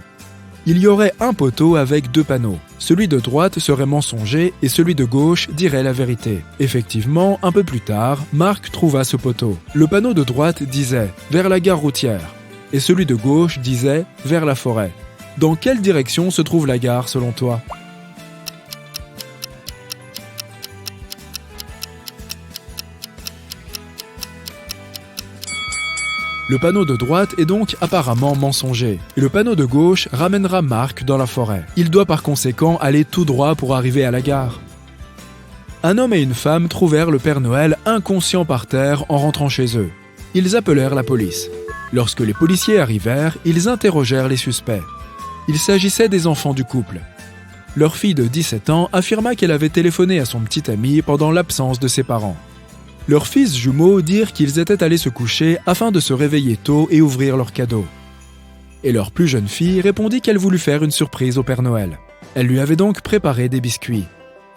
Il y aurait un poteau avec 2 panneaux. Celui de droite serait mensonger et celui de gauche dirait la vérité. Effectivement, un peu plus tard, Marc trouva ce poteau. Le panneau de droite disait « vers la gare routière » et celui de gauche disait « vers la forêt ». Dans quelle direction se trouve la gare selon toi ? Le panneau de droite est donc apparemment mensonger, et le panneau de gauche ramènera Marc dans la forêt. Il doit par conséquent aller tout droit pour arriver à la gare. Un homme et une femme trouvèrent le Père Noël inconscient par terre en rentrant chez eux. Ils appelèrent la police. Lorsque les policiers arrivèrent, ils interrogèrent les suspects. Il s'agissait des enfants du couple. Leur fille de 17 ans affirma qu'elle avait téléphoné à son petit ami pendant l'absence de ses parents. Leurs fils jumeaux dirent qu'ils étaient allés se coucher afin de se réveiller tôt et ouvrir leurs cadeaux. Et leur plus jeune fille répondit qu'elle voulut faire une surprise au Père Noël. Elle lui avait donc préparé des biscuits.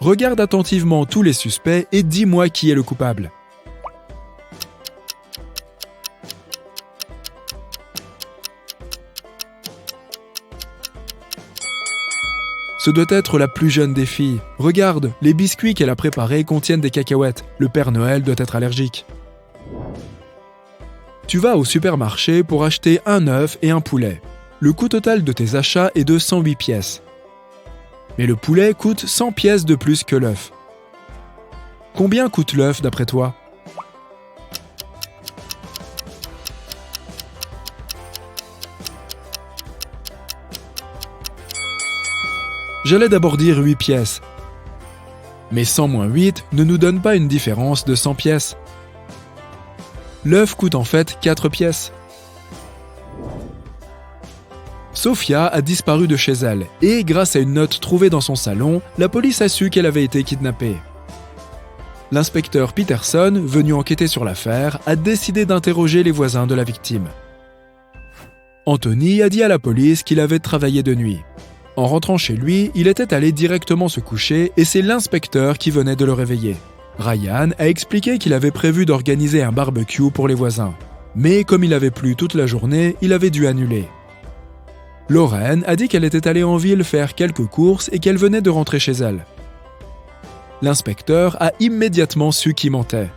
Regarde attentivement tous les suspects et dis-moi qui est le coupable. Ce doit être la plus jeune des filles. Regarde, les biscuits qu'elle a préparés contiennent des cacahuètes. Le Père Noël doit être allergique. Tu vas au supermarché pour acheter un œuf et un poulet. Le coût total de tes achats est de 108 pièces. Mais le poulet coûte 100 pièces de plus que l'œuf. Combien coûte l'œuf d'après toi ? J'allais d'abord dire 8 pièces. Mais 100 moins 8 ne nous donne pas une différence de 100 pièces. L'œuf coûte en fait 4 pièces. Sophia a disparu de chez elle et, grâce à une note trouvée dans son salon, la police a su qu'elle avait été kidnappée. L'inspecteur Peterson, venu enquêter sur l'affaire, a décidé d'interroger les voisins de la victime. Anthony a dit à la police qu'il avait travaillé de nuit. En rentrant chez lui, il était allé directement se coucher et c'est l'inspecteur qui venait de le réveiller. Ryan a expliqué qu'il avait prévu d'organiser un barbecue pour les voisins. Mais comme il avait plu toute la journée, il avait dû annuler. Lauren a dit qu'elle était allée en ville faire quelques courses et qu'elle venait de rentrer chez elle. L'inspecteur a immédiatement su qui mentait.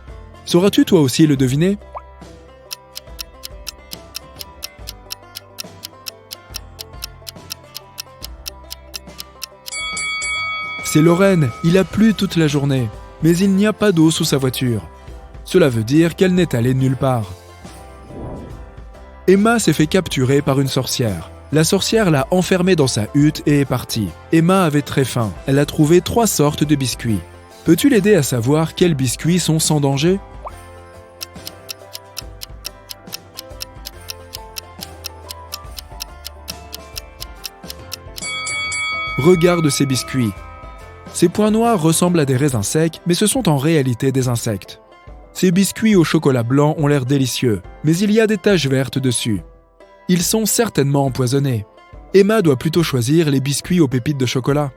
Sauras-tu toi aussi le deviner ? C'est Lauren, il a plu toute la journée, mais il n'y a pas d'eau sous sa voiture. Cela veut dire qu'elle n'est allée nulle part. Emma s'est fait capturer par une sorcière. La sorcière l'a enfermée dans sa hutte et est partie. Emma avait très faim. Elle a trouvé 3 sortes de biscuits. Peux-tu l'aider à savoir quels biscuits sont sans danger ? Regarde ces biscuits. Ces points noirs ressemblent à des raisins secs, mais ce sont en réalité des insectes. Ces biscuits au chocolat blanc ont l'air délicieux, mais il y a des taches vertes dessus. Ils sont certainement empoisonnés. Emma doit plutôt choisir les biscuits aux pépites de chocolat.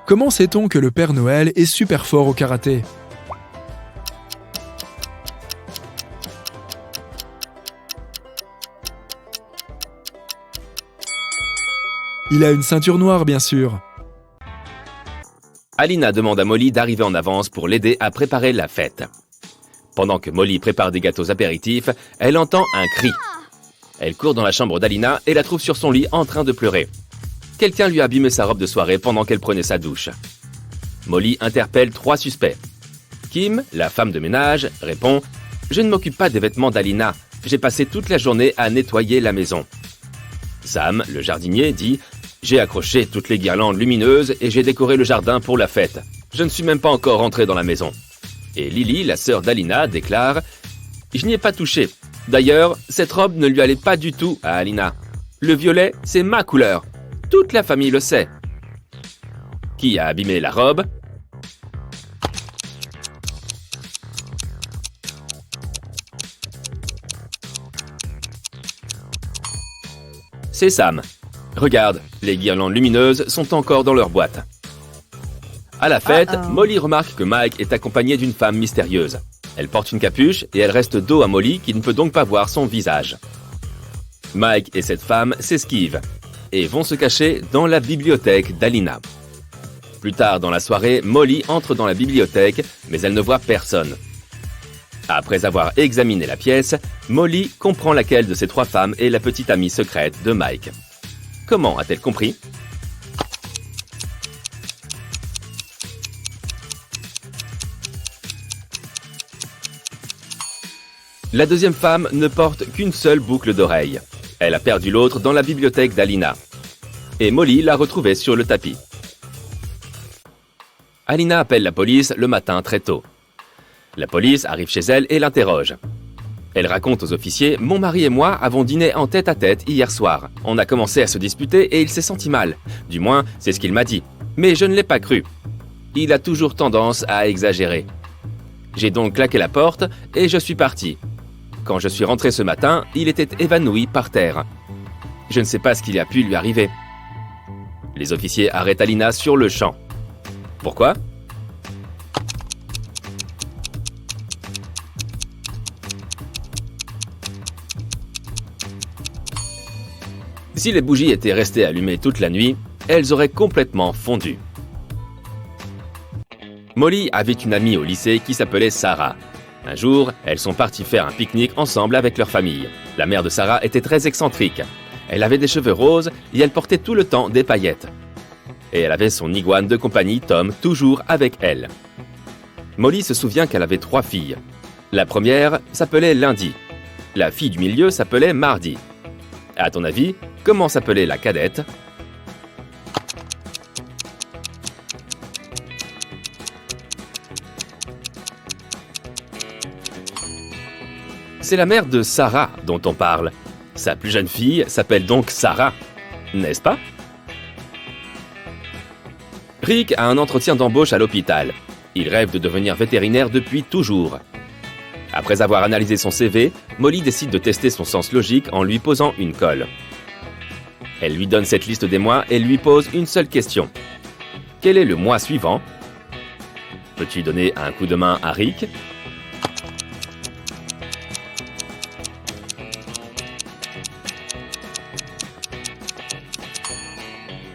Comment sait-on que le Père Noël est super fort au karaté ? Il a une ceinture noire, bien sûr. Alina demande à Molly d'arriver en avance pour l'aider à préparer la fête. Pendant que Molly prépare des gâteaux apéritifs, elle entend un cri. Elle court dans la chambre d'Alina et la trouve sur son lit en train de pleurer. Quelqu'un lui a abîmé sa robe de soirée pendant qu'elle prenait sa douche. Molly interpelle 3 suspects. Kim, la femme de ménage, répond « Je ne m'occupe pas des vêtements d'Alina. J'ai passé toute la journée à nettoyer la maison. » Sam, le jardinier, dit « J'ai accroché toutes les guirlandes lumineuses et j'ai décoré le jardin pour la fête. Je ne suis même pas encore rentré dans la maison. » Et Lily, la sœur d'Alina, déclare « Je n'y ai pas touché. D'ailleurs, cette robe ne lui allait pas du tout à Alina. Le violet, c'est ma couleur. Toute la famille le sait. » Qui a abîmé la robe ? C'est Sam. Regarde, les guirlandes lumineuses sont encore dans leur boîte. À la fête, Molly remarque que Mike est accompagné d'une femme mystérieuse. Elle porte une capuche et elle reste dos à Molly qui ne peut donc pas voir son visage. Mike et cette femme s'esquivent et vont se cacher dans la bibliothèque d'Alina. Plus tard dans la soirée, Molly entre dans la bibliothèque, mais elle ne voit personne. Après avoir examiné la pièce, Molly comprend laquelle de ces 3 femmes est la petite amie secrète de Mike. Comment a-t-elle compris ? La deuxième femme ne porte qu'une seule boucle d'oreille. Elle a perdu l'autre dans la bibliothèque d'Alina. Et Molly l'a retrouvée sur le tapis. Alina appelle la police le matin très tôt. La police arrive chez elle et l'interroge. Elle raconte aux officiers « Mon mari et moi avons dîné en tête-à-tête hier soir. On a commencé à se disputer et il s'est senti mal. Du moins, c'est ce qu'il m'a dit. Mais je ne l'ai pas cru. Il a toujours tendance à exagérer. J'ai donc claqué la porte et je suis parti. Quand je suis rentré ce matin, il était évanoui par terre. Je ne sais pas ce qu'il a pu lui arriver. » Les officiers arrêtent Alina sur le champ. Pourquoi ? Si les bougies étaient restées allumées toute la nuit, elles auraient complètement fondu. Molly avait une amie au lycée qui s'appelait Sarah. Un jour, elles sont parties faire un pique-nique ensemble avec leur famille. La mère de Sarah était très excentrique. Elle avait des cheveux roses et elle portait tout le temps des paillettes. Et elle avait son iguane de compagnie, Tom, toujours avec elle. Molly se souvient qu'elle avait 3 filles. La première s'appelait Lundi. La fille du milieu s'appelait Mardi. À ton avis, comment s'appelait la cadette ? C'est la mère de Sarah dont on parle. Sa plus jeune fille s'appelle donc Sarah, n'est-ce pas ? Rick a un entretien d'embauche à l'hôpital. Il rêve de devenir vétérinaire depuis toujours. Après avoir analysé son CV, Molly décide de tester son sens logique en lui posant une colle. Elle lui donne cette liste des mois et lui pose une seule question. Quel est le mois suivant ? Peux-tu donner un coup de main à Rick ?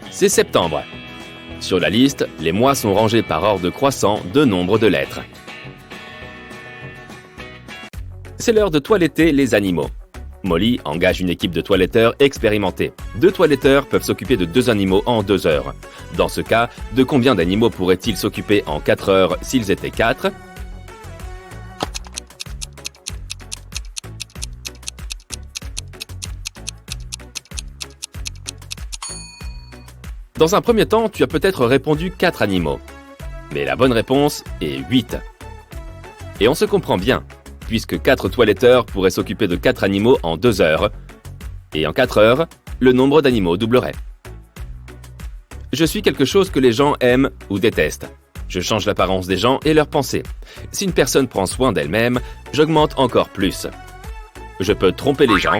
C'est septembre. Sur la liste, les mois sont rangés par ordre croissant de nombre de lettres. C'est l'heure de toiletter les animaux. Molly engage une équipe de toiletteurs expérimentés. 2 toiletteurs peuvent s'occuper de 2 animaux en 2 heures. Dans ce cas, de combien d'animaux pourraient-ils s'occuper en 4 heures s'ils étaient 4 ? Dans un premier temps, tu as peut-être répondu 4 animaux. Mais la bonne réponse est 8. Et on se comprend bien, puisque 4 toiletteurs pourraient s'occuper de 4 animaux en 2 heures. Et en 4 heures, le nombre d'animaux doublerait. Je suis quelque chose que les gens aiment ou détestent. Je change l'apparence des gens et leurs pensées. Si une personne prend soin d'elle-même, j'augmente encore plus. Je peux tromper les gens.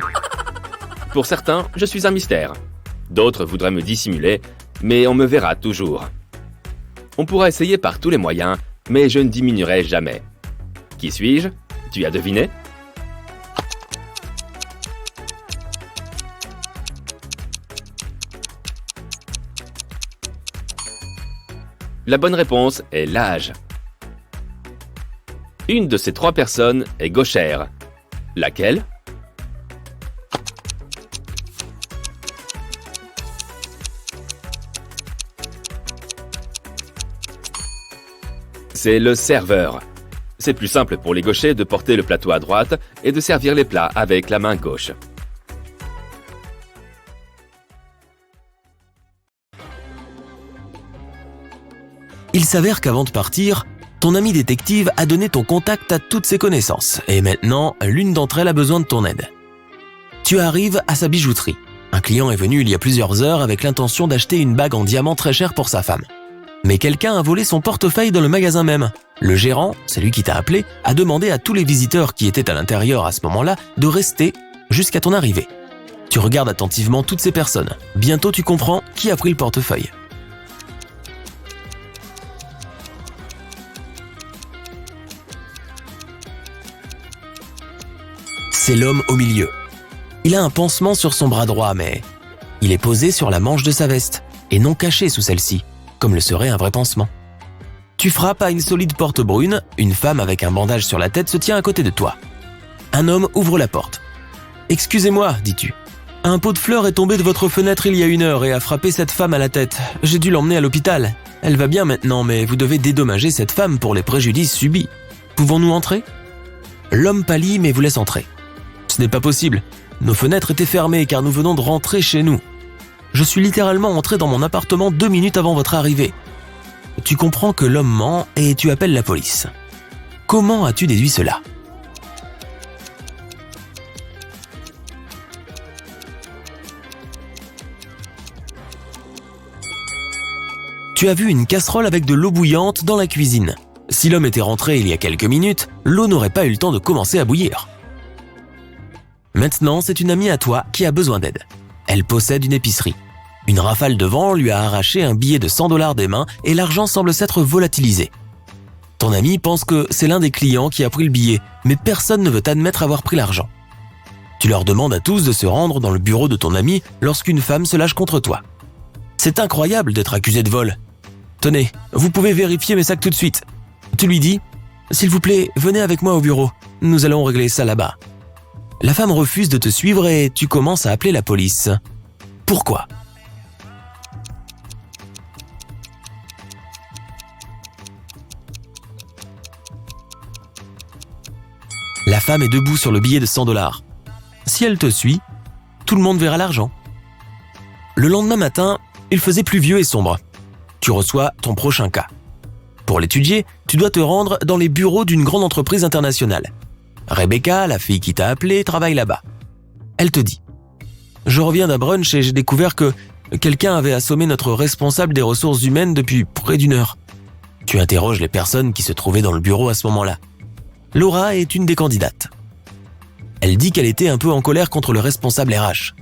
Pour certains, je suis un mystère. D'autres voudraient me dissimuler, mais on me verra toujours. On pourra essayer par tous les moyens, mais je ne diminuerai jamais. Qui suis-je? Tu as deviné? La bonne réponse est l'âge. Une de ces 3 personnes est gauchère. Laquelle? C'est le serveur. C'est plus simple pour les gauchers de porter le plateau à droite et de servir les plats avec la main gauche. Il s'avère qu'avant de partir, ton ami détective a donné ton contact à toutes ses connaissances et maintenant, l'une d'entre elles a besoin de ton aide. Tu arrives à sa bijouterie. Un client est venu il y a plusieurs heures avec l'intention d'acheter une bague en diamant très chère pour sa femme. Mais quelqu'un a volé son portefeuille dans le magasin même. Le gérant, c'est lui qui t'a appelé, a demandé à tous les visiteurs qui étaient à l'intérieur à ce moment-là de rester jusqu'à ton arrivée. Tu regardes attentivement toutes ces personnes. Bientôt tu comprends qui a pris le portefeuille. C'est l'homme au milieu. Il a un pansement sur son bras droit, mais il est posé sur la manche de sa veste et non caché sous celle-ci, comme le serait un vrai pansement. Tu frappes à une solide porte brune, une femme avec un bandage sur la tête se tient à côté de toi. Un homme ouvre la porte. « Excusez-moi, dis-tu. Un pot de fleurs est tombé de votre fenêtre il y a 1 heure et a frappé cette femme à la tête. J'ai dû l'emmener à l'hôpital. Elle va bien maintenant, mais vous devez dédommager cette femme pour les préjudices subis. Pouvons-nous entrer ?» L'homme pâlit mais vous laisse entrer. « Ce n'est pas possible. Nos fenêtres étaient fermées car nous venons de rentrer chez nous. Je suis littéralement entré dans mon appartement 2 minutes avant votre arrivée. » Tu comprends que l'homme ment et tu appelles la police. Comment as-tu déduit cela ? Tu as vu une casserole avec de l'eau bouillante dans la cuisine. Si l'homme était rentré il y a quelques minutes, l'eau n'aurait pas eu le temps de commencer à bouillir. Maintenant, c'est une amie à toi qui a besoin d'aide. Elle possède une épicerie. Une rafale de vent lui a arraché un billet de 100 $ des mains et l'argent semble s'être volatilisé. Ton ami pense que c'est l'un des clients qui a pris le billet, mais personne ne veut admettre avoir pris l'argent. Tu leur demandes à tous de se rendre dans le bureau de ton ami lorsqu'une femme se lâche contre toi. C'est incroyable d'être accusé de vol. Tenez, vous pouvez vérifier mes sacs tout de suite. Tu lui dis, s'il vous plaît, venez avec moi au bureau. Nous allons régler ça là-bas. La femme refuse de te suivre et tu commences à appeler la police. Pourquoi ? La femme est debout sur le billet de 100 $. Si elle te suit, tout le monde verra l'argent. Le lendemain matin, il faisait pluvieux et sombre. Tu reçois ton prochain cas. Pour l'étudier, tu dois te rendre dans les bureaux d'une grande entreprise internationale. Rebecca, la fille qui t'a appelé, travaille là-bas. Elle te dit « Je reviens d'un brunch et j'ai découvert que quelqu'un avait assommé notre responsable des ressources humaines depuis près d'1 heure. » Tu interroges les personnes qui se trouvaient dans le bureau à ce moment-là. Laura est une des candidates. Elle dit qu'elle était un peu en colère contre le responsable RH.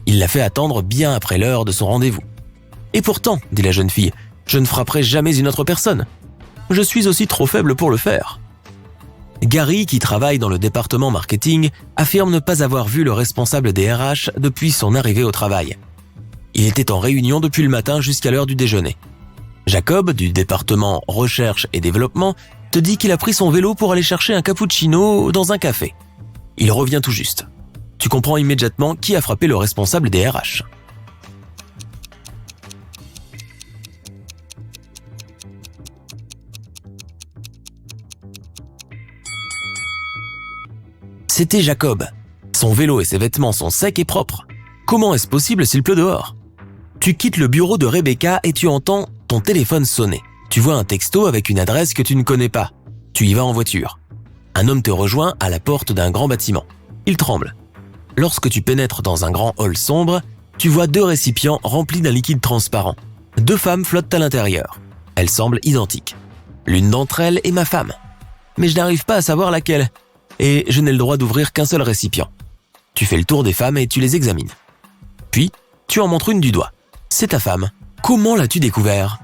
Il l'a fait attendre bien après l'heure de son rendez-vous. « Et pourtant, dit la jeune fille, je ne frapperai jamais une autre personne. Je suis aussi trop faible pour le faire. » Gary, qui travaille dans le département marketing, affirme ne pas avoir vu le responsable des RH depuis son arrivée au travail. Il était en réunion depuis le matin jusqu'à l'heure du déjeuner. Jacob, du département recherche et développement, te dit qu'il a pris son vélo pour aller chercher un cappuccino dans un café. Il revient tout juste. Tu comprends immédiatement qui a frappé le responsable des RH. C'était Jacob. Son vélo et ses vêtements sont secs et propres. Comment est-ce possible s'il pleut dehors ? Tu quittes le bureau de Rebecca et tu entends ton téléphone sonner. Tu vois un texto avec une adresse que tu ne connais pas. Tu y vas en voiture. Un homme te rejoint à la porte d'un grand bâtiment. Il tremble. Lorsque tu pénètres dans un grand hall sombre, tu vois 2 récipients remplis d'un liquide transparent. 2 femmes flottent à l'intérieur. Elles semblent identiques. L'une d'entre elles est ma femme. Mais je n'arrive pas à savoir laquelle. Et je n'ai le droit d'ouvrir qu'un seul récipient. Tu fais le tour des femmes et tu les examines. Puis, tu en montres une du doigt. C'est ta femme. Comment l'as-tu découvert ?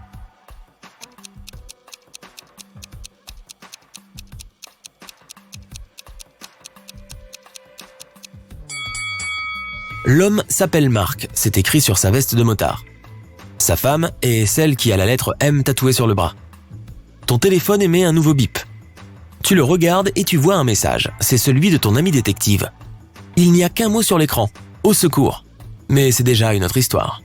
L'homme s'appelle Marc, c'est écrit sur sa veste de motard. Sa femme est celle qui a la lettre M tatouée sur le bras. Ton téléphone émet un nouveau bip. Tu le regardes et tu vois un message. C'est celui de ton ami détective. Il n'y a qu'un mot sur l'écran. Au secours. Mais c'est déjà une autre histoire.